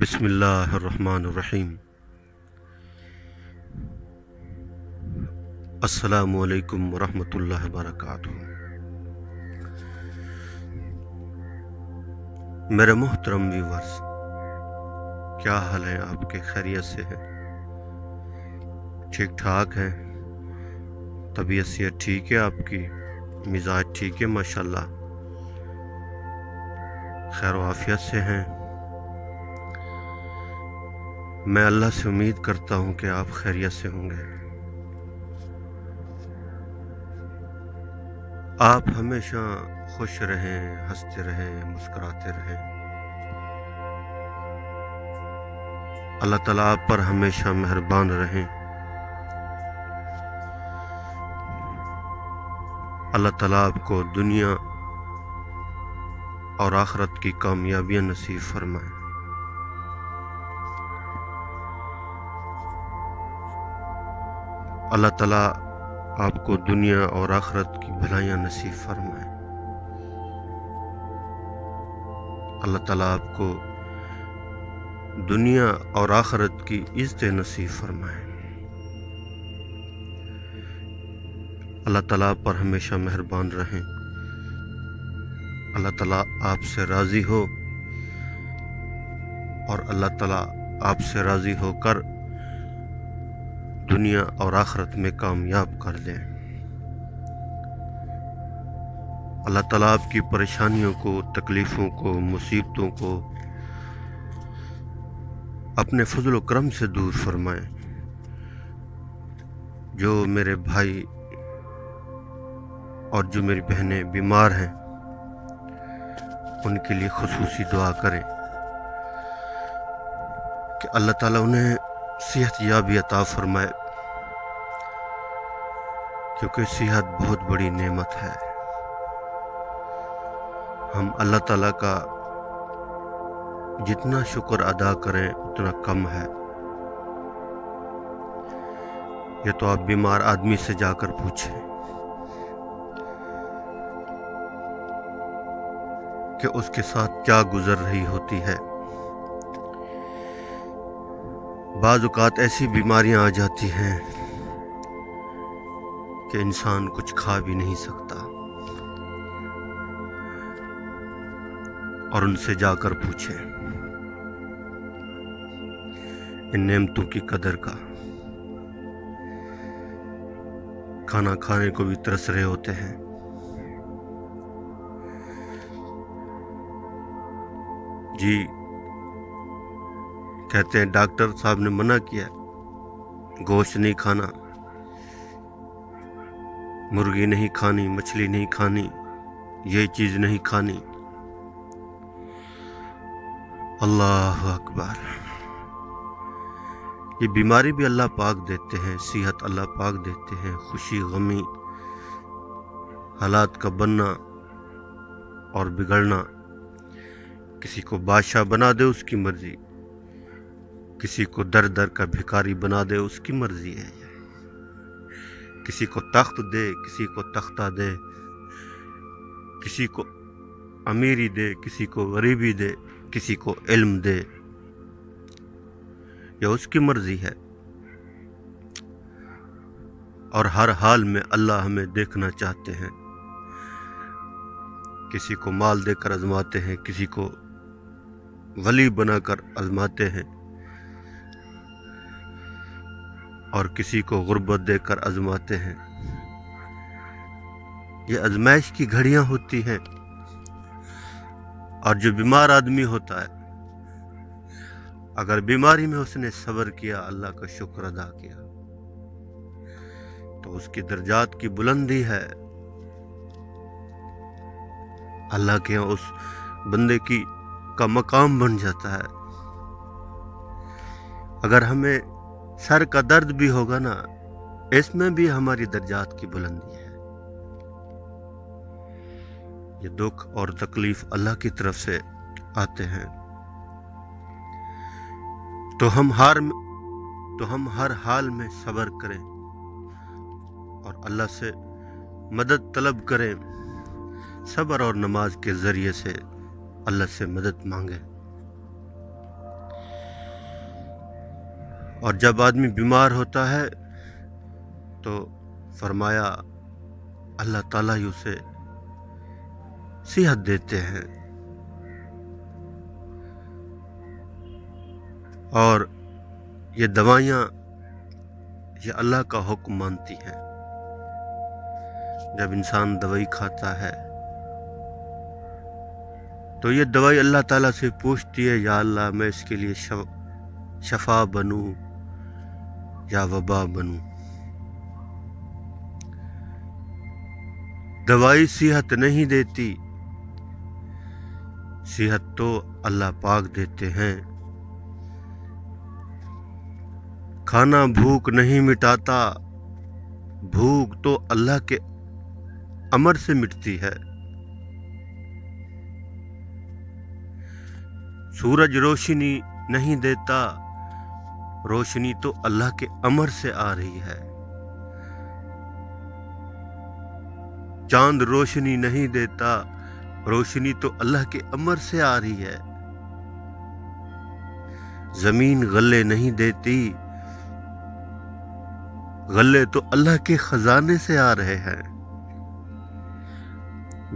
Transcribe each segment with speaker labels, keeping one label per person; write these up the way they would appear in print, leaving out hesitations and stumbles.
Speaker 1: بسم اللہ الرحمن الرحیم۔ السلام علیکم ورحمۃ اللہ وبرکاتہ۔ میرے محترم ویورز، کیا حال ہے آپ کے؟ خیریت سے ہیں؟ ٹھیک ٹھاک ہیں؟ طبیعت صحت ٹھیک ہے؟ آپ کی مزاج ٹھیک ہے؟ ماشاءاللہ خیر و عافیت سے ہیں؟ میں اللہ سے امید کرتا ہوں کہ آپ خیریت سے ہوں گے۔ آپ ہمیشہ خوش رہیں، ہنستے رہیں، مسکراتے رہیں۔ اللہ تعالیٰ آپ پر ہمیشہ مہربان رہیں۔ اللہ تعالیٰ آپ کو دنیا اور آخرت کی کامیابیاں نصیب فرمائے۔ اللہ تعالیٰ آپ کو دنیا اور آخرت کی بھلائیاں نصیب فرمائے۔ اللہ تعالیٰ آپ کو دنیا اور آخرت کی عزتیں نصیب فرمائے۔ اللہ تعالیٰ آپ پر ہمیشہ مہربان رہیں۔ اللہ تعالیٰ آپ سے راضی ہو اور اللہ تعالیٰ آپ سے راضی ہو کر دنیا اور آخرت میں کامیاب کر دیں۔ اللہ تعالیٰ آپ کی پریشانیوں کو، تکلیفوں کو، مصیبتوں کو اپنے فضل و کرم سے دور فرمائیں۔ جو میرے بھائی اور جو میری بہنیں بیمار ہیں ان کے لیے خصوصی دعا کریں کہ اللہ تعالیٰ انہیں صحت یابی عطا فرمائے، کیونکہ صحت بہت بڑی نعمت ہے۔ ہم اللہ تعالیٰ کا جتنا شکر ادا کریں اتنا کم ہے۔ یہ تو آپ بیمار آدمی سے جا کر پوچھیں کہ اس کے ساتھ کیا گزر رہی ہوتی ہے۔ بعض اوقات ایسی بیماریاں آ جاتی ہیں کہ انسان کچھ کھا بھی نہیں سکتا، اور ان سے جا کر پوچھیں ان نعمتوں کی قدر کا۔ کھانا کھانے کو بھی ترس رہے ہوتے ہیں۔ جی کہتے ہیں ڈاکٹر صاحب نے منع کیا، گوشت نہیں کھانا، مرغی نہیں کھانی، مچھلی نہیں کھانی، یہ چیز نہیں کھانی۔ اللہ اکبر! یہ بیماری بھی اللہ پاک دیتے ہیں، صحت اللہ پاک دیتے ہیں، خوشی غمی، حالات کا بننا اور بگڑنا کسی کو بادشاہ بنا دے اس کی مرضی، کسی کو در در کا بھکاری بنا دے اس کی مرضی ہے۔ کسی کو تخت دے، کسی کو تختہ دے، کسی کو امیری دے، کسی کو غریبی دے، کسی کو علم دے، یہ اس کی مرضی ہے۔ اور ہر حال میں اللہ ہمیں دیکھنا چاہتے ہیں۔ کسی کو مال دے کر آزماتے ہیں، کسی کو ولی بنا کر آزماتے ہیں، اور کسی کو غربت دے کر آزماتے ہیں۔ یہ آزمائش کی گھڑیاں ہوتی ہیں۔ اور جو بیمار آدمی ہوتا ہے، اگر بیماری میں اس نے صبر کیا، اللہ کا شکر ادا کیا، تو اس کی درجات کی بلندی ہے۔ اللہ کے یہاں اس بندے کا مقام بن جاتا ہے۔ اگر ہمیں سر کا درد بھی ہوگا نا، اس میں بھی ہماری درجات کی بلندی ہے۔ یہ دکھ اور تکلیف اللہ کی طرف سے آتے ہیں، تو ہم ہر حال میں صبر کریں اور اللہ سے مدد طلب کریں۔ صبر اور نماز کے ذریعے سے اللہ سے مدد مانگیں۔ اور جب آدمی بیمار ہوتا ہے تو فرمایا اللہ تعالیٰ ہی اسے صحت دیتے ہیں، اور یہ دوائیاں یہ اللہ کا حکم مانتی ہیں۔ جب انسان دوائی کھاتا ہے تو یہ دوائی اللہ تعالیٰ سے پوچھتی ہے، یا اللہ میں اس کے لیے شفا بنوں یا وبا بنوں۔ دوائی صحت نہیں دیتی، صحت تو اللہ پاک دیتے ہیں۔ کھانا بھوک نہیں مٹاتا، بھوک تو اللہ کے امر سے مٹتی ہے۔ سورج روشنی نہیں دیتا، روشنی تو اللہ کے امر سے آ رہی ہے۔ چاند روشنی نہیں دیتا، روشنی تو اللہ کے امر سے آ رہی ہے۔ زمین غلے نہیں دیتی، غلے تو اللہ کے خزانے سے آ رہے ہیں۔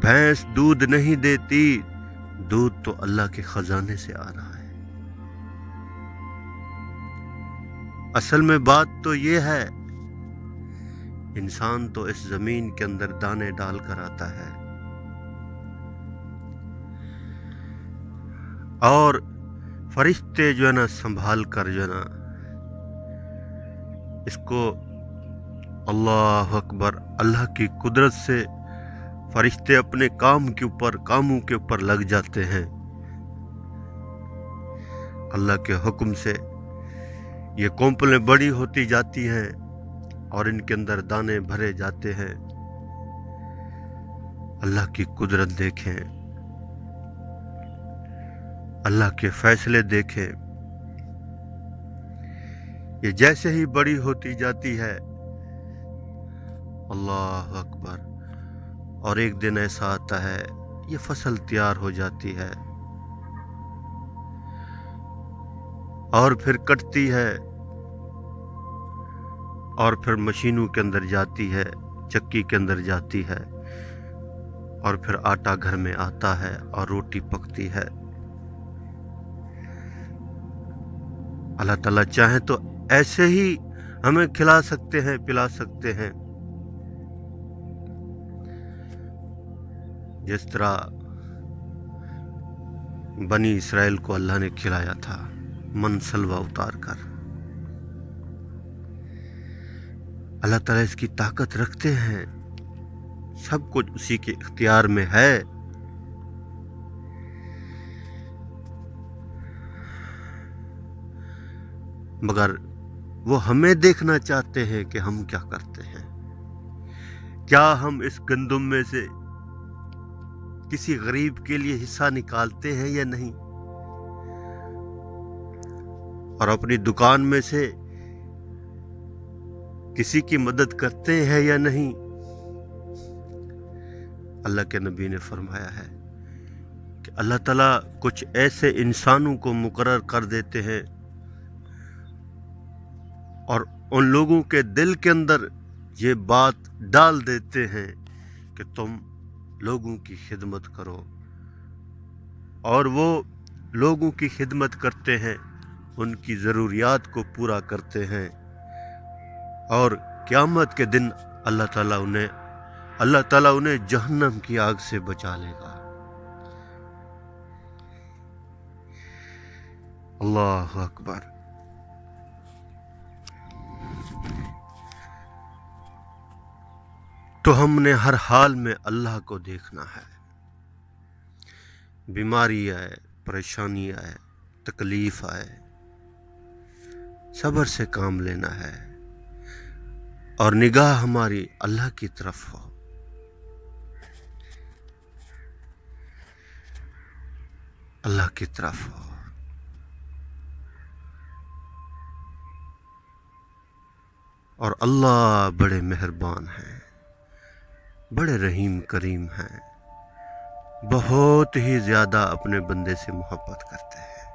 Speaker 1: بھینس دودھ نہیں دیتی، دودھ تو اللہ کے خزانے سے آ رہا ہے۔ اصل میں بات تو یہ ہے، انسان تو اس زمین کے اندر دانے ڈال کر آتا ہے، اور فرشتے جو ہے نا سنبھال کر جو ہے نا اس کو اللہ اکبر، اللہ کی قدرت سے فرشتے اپنے کاموں کے اوپر لگ جاتے ہیں۔ اللہ کے حکم سے یہ کونپلیں بڑی ہوتی جاتی ہیں اور ان کے اندر دانے بھرے جاتے ہیں۔ اللہ کی قدرت دیکھیں، اللہ کے فیصلے دیکھیں، یہ جیسے ہی بڑی ہوتی جاتی ہے، اللہ اکبر، اور ایک دن ایسا آتا ہے یہ فصل تیار ہو جاتی ہے اور پھر کٹتی ہے، اور پھر مشینوں کے اندر جاتی ہے، چکی کے اندر جاتی ہے، اور پھر آٹا گھر میں آتا ہے اور روٹی پکتی ہے۔ اللہ تعالیٰ چاہیں تو ایسے ہی ہمیں کھلا سکتے ہیں، پلا سکتے ہیں، جس طرح بنی اسرائیل کو اللہ نے کھلایا تھا من سلوہ اتار کر۔ اللہ تعالیٰ اس کی طاقت رکھتے ہیں، سب کچھ اسی کے اختیار میں ہے، مگر وہ ہمیں دیکھنا چاہتے ہیں کہ ہم کیا کرتے ہیں۔ کیا ہم اس گندم میں سے کسی غریب کے لیے حصہ نکالتے ہیں یا نہیں، اور اپنی دکان میں سے کسی کی مدد کرتے ہیں یا نہیں۔ اللہ کے نبی نے فرمایا ہے کہ اللہ تعالیٰ کچھ ایسے انسانوں کو مقرر کر دیتے ہیں اور ان لوگوں کے دل کے اندر یہ بات ڈال دیتے ہیں کہ تم لوگوں کی خدمت کرو، اور وہ لوگوں کی خدمت کرتے ہیں، ان کی ضروریات کو پورا کرتے ہیں، اور قیامت کے دن اللہ تعالیٰ انہیں جہنم کی آگ سے بچا لے گا۔ اللہ اکبر۔ تو ہم نے ہر حال میں اللہ کو دیکھنا ہے، بیماری آئے، پریشانی آئے، تکلیف آئے، صبر سے کام لینا ہے، اور نگاہ ہماری اللہ کی طرف ہو۔ اللہ کی طرف ہو، اور اللہ بڑے مہربان ہیں، بڑے رحیم کریم ہیں، بہت ہی زیادہ اپنے بندے سے محبت کرتے ہیں۔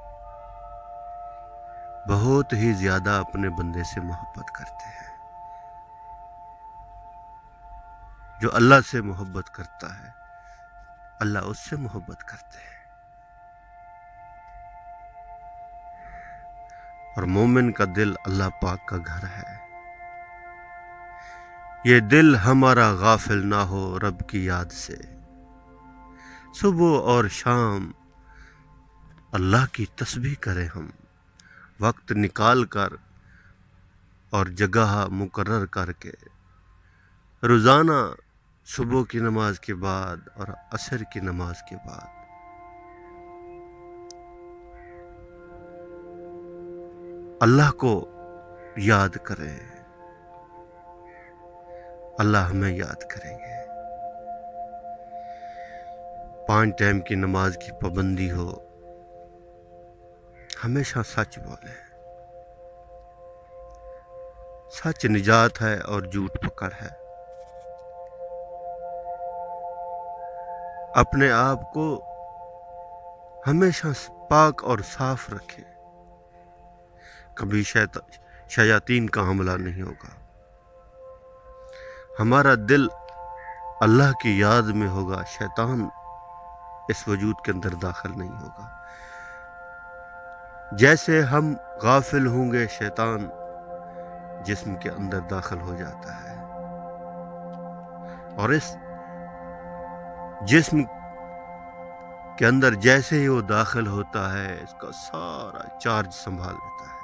Speaker 1: بہت ہی زیادہ اپنے بندے سے محبت کرتے ہیں. جو اللہ سے محبت کرتا ہے اللہ اس سے محبت کرتے ہیں. اور مومن کا دل اللہ پاک کا گھر ہے. یہ دل ہمارا غافل نہ ہو رب کی یاد سے. صبح اور شام اللہ کی تسبیح کریں ہم، وقت نکال کر اور جگہ مقرر کر کے. روزانہ صبح کی نماز کے بعد اور عصر کی نماز کے بعد اللہ کو یاد کریں. اللہ ہمیں یاد کریں گے. 5 ٹائم کی نماز کی پابندی ہو. ہمیشہ سچ بولیں. سچ نجات ہے اور جھوٹ پکڑ ہے. اپنے آپ کو ہمیشہ پاک اور صاف رکھیں. کبھی شیاطین کا حملہ نہیں ہوگا. ہمارا دل اللہ کی یاد میں ہوگا. شیطان اس وجود کے اندر داخل نہیں ہوگا. جیسے ہم غافل ہوں گے شیطان جسم کے اندر داخل ہو جاتا ہے اور اس جسم کے اندر جیسے ہی وہ داخل ہوتا ہے اس کا سارا چارج سنبھال لیتا ہے.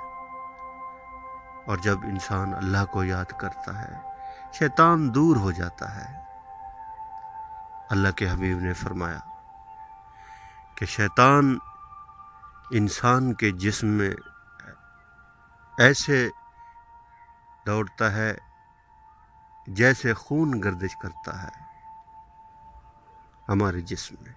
Speaker 1: اور جب انسان اللہ کو یاد کرتا ہے شیطان دور ہو جاتا ہے. اللہ کے حبیب نے فرمایا کہ شیطان انسان کے جسم میں ایسے دوڑتا ہے جیسے خون گردش کرتا ہے ہمارے جسم میں.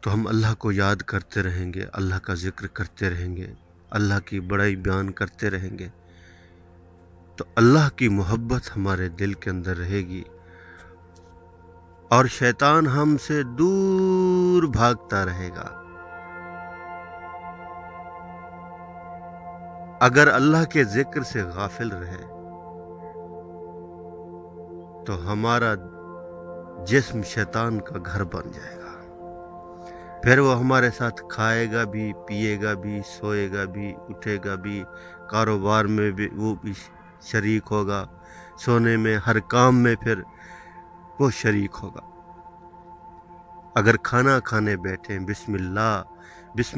Speaker 1: تو ہم اللہ کو یاد کرتے رہیں گے، اللہ کا ذکر کرتے رہیں گے، اللہ کی بڑائی بیان کرتے رہیں گے تو اللہ کی محبت ہمارے دل کے اندر رہے گی اور شیطان ہم سے دور بھاگتا رہے گا. اگر اللہ کے ذکر سے غافل رہے تو ہمارا جسم شیطان کا گھر بن جائے گا. پھر وہ ہمارے ساتھ کھائے گا بھی، پیے گا بھی، سوئے گا بھی، اٹھے گا بھی، کاروبار میں بھی وہ بھی شریک ہوگا، سونے میں، ہر کام میں پھر وہ شریک ہوگا. اگر کھانا کھانے بیٹھیں بسم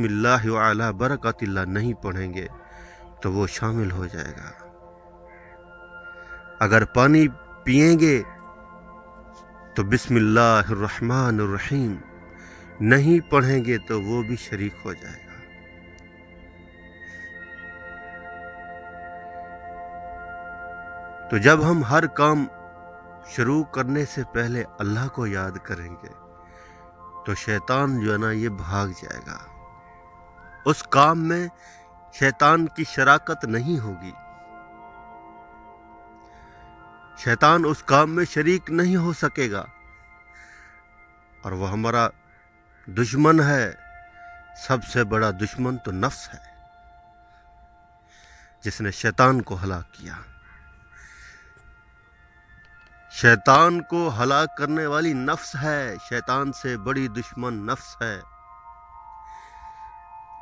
Speaker 1: اللہ وعلی برکات اللہ نہیں پڑھیں گے تو وہ شامل ہو جائے گا. اگر پانی پئیں گے تو بسم اللہ الرحمن الرحیم نہیں پڑھیں گے تو وہ بھی شریک ہو جائے گا. تو جب ہم ہر کام شروع کرنے سے پہلے اللہ کو یاد کریں گے تو شیطان جو ہے نا یہ بھاگ جائے گا. اس کام میں شیطان کی شراکت نہیں ہوگی. شیطان اس کام میں شریک نہیں ہو سکے گا اور وہ ہمارا دشمن ہے. سب سے بڑا دشمن تو نفس ہے جس نے شیطان کو ہلاک کیا. شیطان کو ہلاک کرنے والی نفس ہے. شیطان سے بڑی دشمن نفس ہے.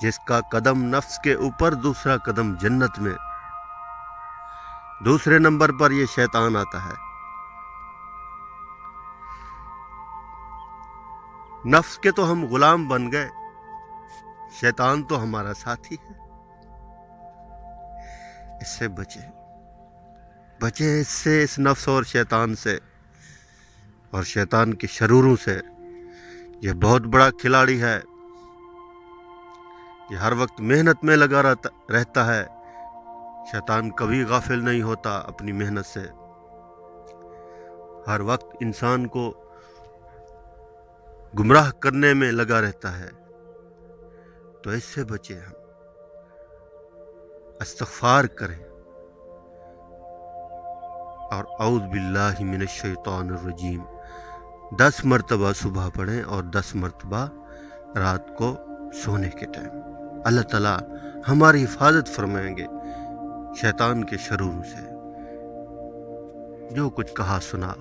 Speaker 1: جس کا قدم نفس کے اوپر، دوسرا قدم جنت میں، دوسرے نمبر پر یہ شیطان آتا ہے. نفس کے تو ہم غلام بن گئے، شیطان تو ہمارا ساتھی ہے. اس سے بچیں اس سے، اس نفس اور شیطان سے اور شیطان کے شروروں سے. یہ بہت بڑا کھلاڑی ہے. یہ ہر وقت محنت میں لگا رہتا ہے. شیطان کبھی غافل نہیں ہوتا اپنی محنت سے. ہر وقت انسان کو گمراہ کرنے میں لگا رہتا ہے. تو اس سے بچیں، ہم استغفار کریں اور اعوذ باللہ من الشیطان الرجیم 10 مرتبہ صبح پڑھیں اور 10 مرتبہ رات کو سونے کے ٹائم اللہ تعالیٰ ہماری حفاظت فرمائیں گے شیطان کے شرور سے۔ جو کچھ کہا سنا،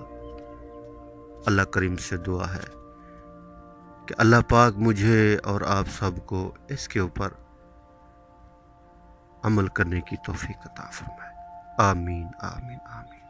Speaker 1: اللہ کریم سے دعا ہے کہ اللہ پاک مجھے اور آپ سب کو اس کے اوپر عمل کرنے کی توفیق عطا فرمائے۔ آمین آمین آمین۔